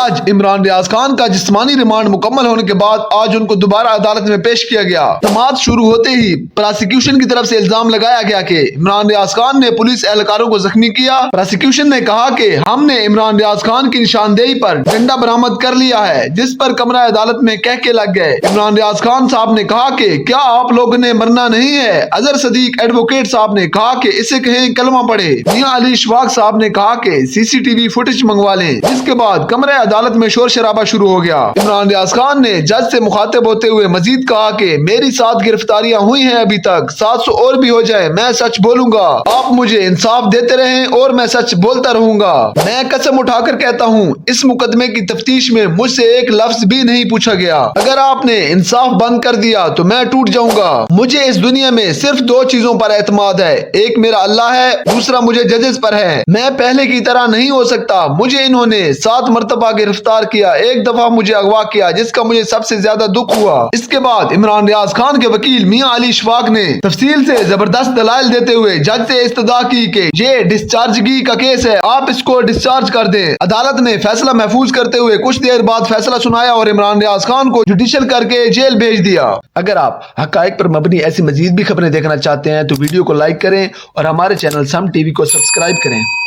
आज इमरान रियाज खान का जिस्मानी रिमांड मुकम्मल होने के बाद आज उनको दोबारा अदालत में पेश किया गया। समाअत शुरू होते ही प्रोसिक्यूशन की तरफ से इल्जाम लगाया गया कि इमरान रियाज खान ने पुलिस एहलकारों को जख्मी किया। प्रोसिक्यूशन ने कहा कि हमने इमरान रियाज खान की निशानदेही पर डंडा बरामद कर लिया है, जिस पर कमरा अदालत में कह के लग गए। इमरान रियाज खान साहब ने कहा कि क्या आप लोगों ने मरना नहीं है। अजहर सदीक एडवोकेट साहब ने कहा कि इसे कहें कलमा पढ़े। मियां अली इशफाक साहब ने कहा कि सीसीटीवी फुटेज मंगवा लें। जिसके बाद कमरे अदालत में शोर शराबा शुरू हो गया। इमरान रियाज खान ने जज से मुखातिब होते हुए मजीद कहा कि मेरी 7 गिरफ्तारियां हुई हैं अभी तक, 700 और भी हो जाए, मैं सच बोलूंगा। आप मुझे इंसाफ देते रहें और मैं सच बोलता रहूंगा। मैं कसम उठाकर कहता हूँ, इस मुकदमे की तफ्तीश में मुझसे एक लफ्ज भी नहीं पूछा गया। अगर आपने इंसाफ बंद कर दिया तो मैं टूट जाऊंगा। मुझे इस दुनिया में सिर्फ 2 चीजों पर एतमाद है, एक मेरा अल्लाह है, दूसरा मुझे जजेस पर है। मैं पहले की तरह नहीं हो सकता। मुझे इन्होंने 7 मरतबा गिरफ्तार किया, एक दफा मुझे अगवा किया, जिसका मुझे सबसे ज्यादा दुख हुआ। इसके बाद इमरान रियाज खान के वकील मियां अली इशफाक ने तफसील से जबरदस्त दलाइल देते हुए जज से इस्तदा की कि ये डिस्चार्जगी का केस है, आप इसको डिस्चार्ज कर दें। अदालत ने फैसला महफूज करते हुए कुछ देर बाद फैसला सुनाया और इमरान रियाज खान को जुडिशियल करके जेल भेज दिया। अगर आप हकायक पर मबनी ऐसी मजीद भी खबरें देखना चाहते हैं तो वीडियो को लाइक करें और हमारे चैनल सम टीवी को सब्सक्राइब करें।